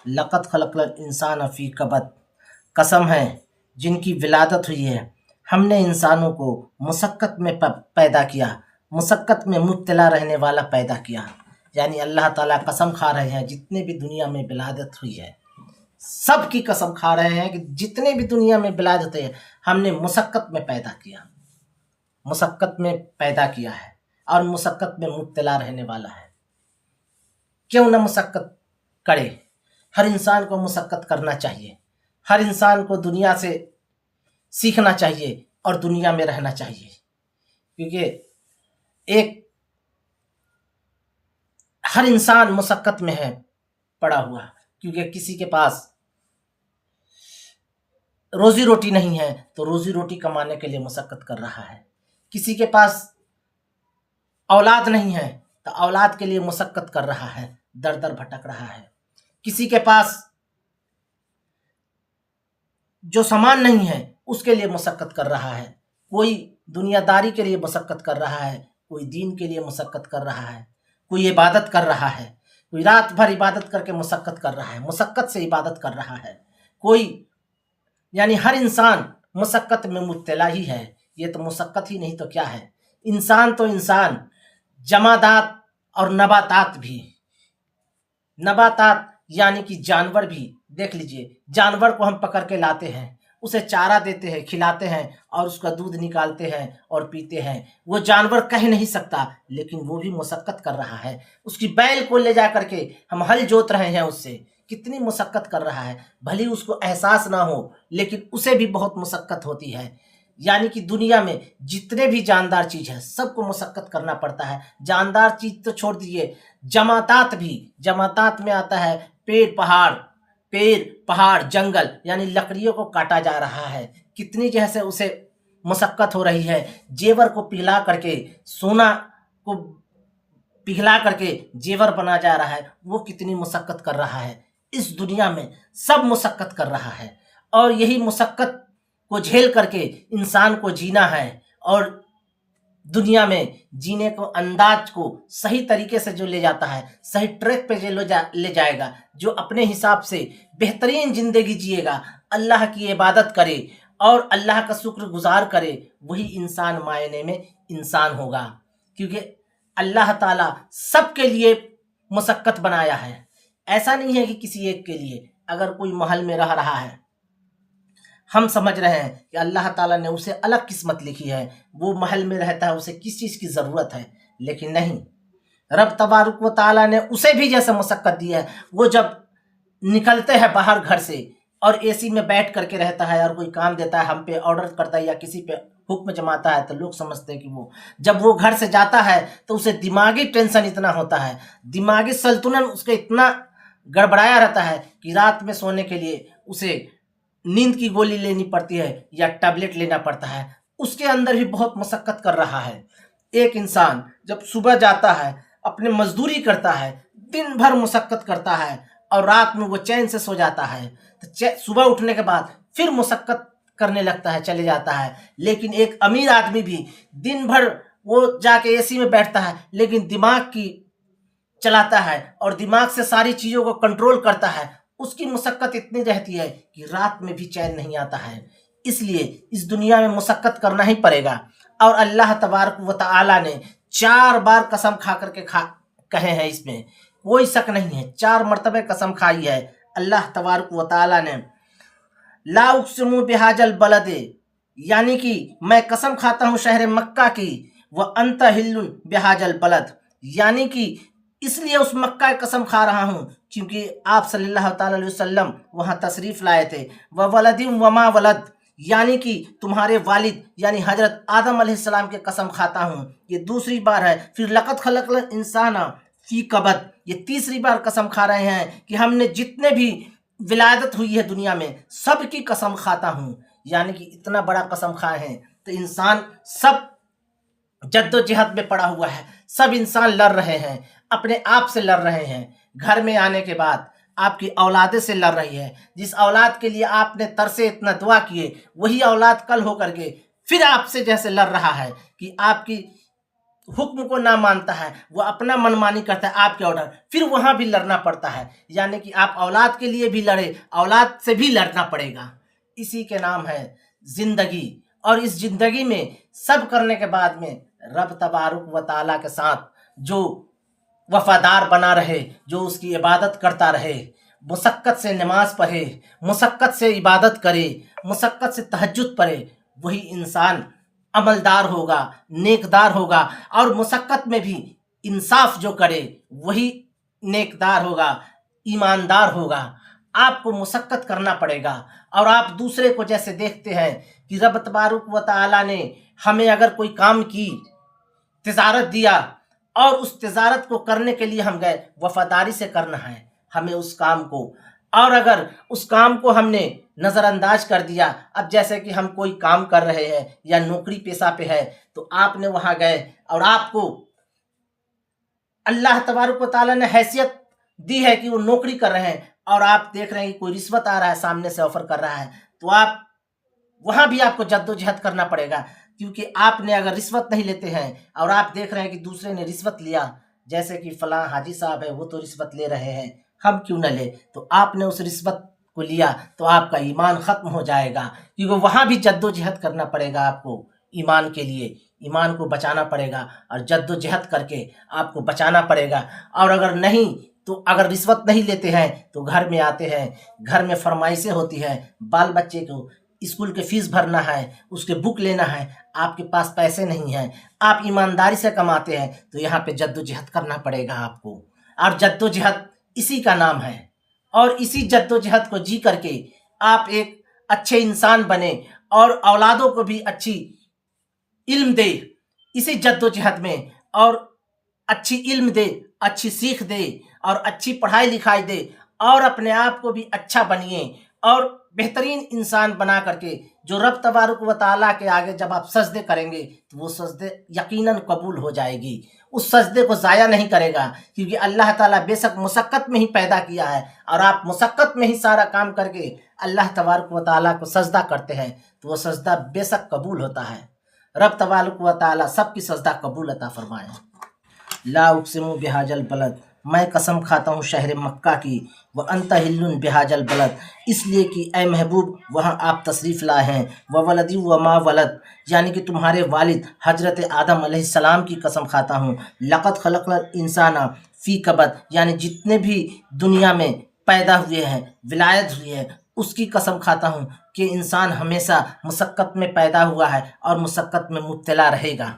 लक़द खलक़ल इंसान फ़ी कबद, कसम है जिनकी विलादत हुई है, हमने इंसानों को मुशक्क़त में पैदा किया, मुशक्क़त में मुब्तला रहने वाला पैदा किया। यानी अल्लाह ताला कसम खा रहे हैं जितने भी दुनिया में विलादत हुई है, सब की कसम खा रहे हैं कि जितने भी दुनिया में विलादत है हमने मुशक्क़त में पैदा किया, मुशक्क़त में पैदा किया है और मुशक्क़त में मुब्तला रहने वाला है। क्यों ना मुशक्क़त करे, हर इंसान को मुशक्क़त करना चाहिए, हर इंसान को दुनिया से सीखना चाहिए और दुनिया में रहना चाहिए। क्योंकि हर इंसान मुशक्क़त में है पड़ा हुआ, क्योंकि किसी के पास रोज़ी रोटी नहीं है तो रोज़ी रोटी कमाने के लिए मुशक्क़त कर रहा है, किसी के पास औलाद नहीं है तो औलाद के लिए मुशक्क़त कर रहा है, दर दर भटक रहा है, किसी के पास जो सामान नहीं है उसके लिए मुशक्क़त कर रहा है, कोई दुनियादारी के लिए मुशक्क़त कर रहा है, कोई दीन के लिए मुशक्क़त कर रहा है, कोई इबादत कर रहा है, कोई रात भर इबादत करके मुशक्क़त कर रहा है, मुशक्क़त से इबादत कर रहा है कोई। यानी हर इंसान मुशक्क़त में मुब्तला ही है। ये तो मुशक्क़त ही नहीं तो क्या है, इंसान तो इंसान, जमादात और नबातात भी, नबातात यानी कि जानवर भी। देख लीजिए, जानवर को हम पकड़ के लाते हैं, उसे चारा देते हैं, खिलाते हैं और उसका दूध निकालते हैं और पीते हैं। वो जानवर कह नहीं सकता लेकिन वो भी मुशक्क़त कर रहा है। उसकी बैल को ले जा करके हम हल जोत रहे हैं, उससे कितनी मुशक्क़त कर रहा है, भले उसको एहसास ना हो लेकिन उसे भी बहुत मुशक्क़त होती है। यानी कि दुनिया में जितने भी जानदार चीज़ है सबको मुशक्क़त करना पड़ता है। जानदार चीज़ तो छोड़ दीजिए, जमातात भी, जमातात में आता है पेड़ पहाड़ जंगल, यानी लकड़ियों को काटा जा रहा है, कितनी जैसे उसे मुशक्क़त हो रही है। जेवर को पिघला करके, सोना को पिघला करके जेवर बना जा रहा है, वो कितनी मुशक्क़त कर रहा है। इस दुनिया में सब मुशक्क़त कर रहा है और यही मुशक्क़त को झेल करके इंसान को जीना है और दुनिया में जीने को अंदाज को सही तरीके से जो ले जाता है, सही ट्रैक पे जो ले जाएगा, जो अपने हिसाब से बेहतरीन ज़िंदगी जिएगा, अल्लाह की इबादत करे और अल्लाह का शुक्रगुजार करे, वही इंसान मायने में इंसान होगा। क्योंकि अल्लाह ताला सबके लिए मुशक्क़त बनाया है। ऐसा नहीं है कि किसी एक के लिए। अगर कोई महल में रह रहा है, हम समझ रहे हैं कि अल्लाह ताला ने उसे अलग किस्मत लिखी है, वो महल में रहता है, उसे किस चीज़ की ज़रूरत है, लेकिन नहीं, रब तबारक व ताला ने उसे भी जैसे मुशक्क़त दी है। वो जब निकलते हैं बाहर घर से और एसी में बैठ करके रहता है और कोई काम देता है, हम पे ऑर्डर करता है या किसी पे हुक्म जमाता है, तो लोग समझते हैं कि वो जब वो घर से जाता है तो उसे दिमागी टेंशन इतना होता है, दिमागी संतुलन उसके इतना गड़बड़ाया रहता है कि रात में सोने के लिए उसे नींद की गोली लेनी पड़ती है या टैबलेट लेना पड़ता है। उसके अंदर भी बहुत मुशक्क़त कर रहा है। एक इंसान जब सुबह जाता है, अपने मजदूरी करता है, दिन भर मुशक्क़त करता है और रात में वो चैन से सो जाता है, तो सुबह उठने के बाद फिर मुशक्क़त करने लगता है, चले जाता है। लेकिन एक अमीर आदमी भी दिन भर वो जाके एसी में बैठता है लेकिन दिमाग की चलाता है और दिमाग से सारी चीज़ों को कंट्रोल करता है। उसकी मुशक्क़त इतनी रहती है कि रात में भी चैन नहीं आता है। इसलिए इस दुनिया में मुशक्क़त करना ही पड़ेगा। और अल्लाह तबारक व तआला ने 4 बार कसम खा करके कहे हैं, इसमें कोई शक नहीं है, 4 मरतबे कसम खाई है अल्लाह तबारक व तआला ने। ला उक़्सिमु बिहाजल बलद, यानी कि मैं कसम खाता हूँ शहर मक्का की, व अंत हिल्लुन बिहाजल बलद, यानी कि इसलिए उस मक्का की कसम खा रहा हूँ क्योंकि आप सल्लल्लाहु अलैहि वसल्लम वहाँ तशरीफ़ लाए थे। व वलदिम वमा वलद, यानी कि तुम्हारे वालिद यानी हजरत आदम अलैहिस्सलाम के कसम खाता हूँ, ये दूसरी बार है। फिर लक़द खलक़ल इंसाना फ़ी कबद, ये तीसरी बार कसम खा रहे हैं कि हमने जितने भी विलादत हुई है दुनिया में सब की कसम खाता हूँ। यानी कि इतना बड़ा कसम खाए हैं तो इंसान सब जद्दोजहद में पड़ा हुआ है, सब इंसान लड़ रहे हैं, अपने आप से लड़ रहे हैं। घर में आने के बाद आपकी औलादे से लड़ रही है, जिस औलाद के लिए आपने तरसे इतना दुआ किए वही औलाद कल होकर के फिर आपसे जैसे लड़ रहा है कि आपकी حکم کو نہ مانتا ہے، وہ اپنا منمانی کرتا ہے آپ کے آرڈر، پھر وہاں بھی لڑنا پڑتا ہے، یعنی کہ آپ اولاد کے لیے بھی لڑے، اولاد سے بھی لڑنا پڑے گا۔ اسی کے نام ہے زندگی۔ اور اس زندگی میں سب کرنے کے بعد میں رب تبارک و تعالیٰ کے ساتھ جو وفادار بنا رہے، جو اس کی عبادت کرتا رہے، مشقت سے نماز پڑھے، مشقت سے عبادت کرے، مشقت سے تہجد پڑھے، وہی انسان عملدار ہوگا، نیکدار ہوگا، اور مشقت میں بھی انصاف جو کرے وہی نیکدار ہوگا، ایماندار ہوگا۔ آپ کو مشقت کرنا پڑے گا، اور آپ دوسرے کو جیسے دیکھتے ہیں کہ رب تبارک و تعالیٰ نے ہمیں اگر کوئی کام کی، تجارت دیا، اور اس تجارت کو کرنے کے لیے ہم گئے، وفاداری سے کرنا ہے ہمیں اس کام کو، اور اگر اس کام کو ہم نے نظر انداز کر دیا، اب جیسے کہ ہم کوئی کام کر رہے ہیں یا نوکری پیشہ پہ ہے، تو آپ نے وہاں گئے اور آپ کو اللہ تبارک و تعالیٰ نے حیثیت دی ہے کہ وہ نوکری کر رہے ہیں، اور آپ دیکھ رہے ہیں کہ کوئی رشوت آ رہا ہے، سامنے سے آفر کر رہا ہے، تو آپ وہاں بھی آپ کو جد و جہد کرنا پڑے گا، کیونکہ آپ نے اگر رشوت نہیں لیتے ہیں اور آپ دیکھ رہے ہیں کہ دوسرے نے رشوت لیا، جیسے کہ فلاں حاجی صاحب ہے وہ تو رشوت لے رہے ہیں، ہم کیوں نہ لے، تو آپ نے اس رشوت کو لیا تو آپ کا ایمان ختم ہو جائے گا، کیونکہ وہاں بھی جد و جہد کرنا پڑے گا آپ کو ایمان کے لیے، ایمان کو بچانا پڑے گا، اور جد و جہد کر کے آپ کو بچانا پڑے گا۔ اور اگر نہیں تو اگر رشوت نہیں لیتے ہیں تو گھر میں آتے ہیں، گھر میں فرمائشیں ہوتی ہیں، بال بچے کو اسکول کے فیس بھرنا ہے، اس کے بک لینا ہے، آپ کے پاس پیسے نہیں ہیں، آپ ایمانداری سے کماتے ہیں، تو یہاں پہ جد و جہد کرنا پڑے گا آپ کو، اور جد و جہد اسی کا نام ہے، اور اسی جد و جہد کو جی کر کے آپ ایک اچھے انسان بنے، اور اولادوں کو بھی اچھی علم دے اسی جد و جہد میں، اور اچھی علم دے، اچھی سیکھ دے، اور اچھی پڑھائی لکھائی دے، اور اپنے آپ کو بھی اچھا بنیے، اور بہترین انسان بنا کر کے جو رب تبارک و تعالیٰ کے آگے جب آپ سجدے کریں گے تو وہ سجدے یقیناً قبول ہو جائے گی، اس سجدے کو ضائع نہیں کرے گا، کیونکہ اللہ تعالیٰ بے شک مشقت میں ہی پیدا کیا ہے، اور آپ مشقت میں ہی سارا کام کر کے اللہ تبارک و تعالیٰ کو سجدہ کرتے ہیں تو وہ سجدہ بے شک قبول ہوتا ہے۔ رب تبارک و تعالیٰ سب کی سجدہ قبول عطا فرمائے۔ لا اقسم بہذا البلد، میں قسم کھاتا ہوں شہر مکہ کی، وانت حل بہذا البلد، اس لیے کہ اے محبوب وہاں آپ تشریف لائے ہیں، وولدی وما ولد، یعنی کہ تمہارے والد حضرت آدم علیہ السلام کی قسم کھاتا ہوں، لقد خلقنا الانسان فی کبد، یعنی جتنے بھی دنیا میں پیدا ہوئے ہیں، ولادت ہوئی ہے، اس کی قسم کھاتا ہوں کہ انسان ہمیشہ مشقت میں پیدا ہوا ہے اور مشقت میں مبتلا رہے گا۔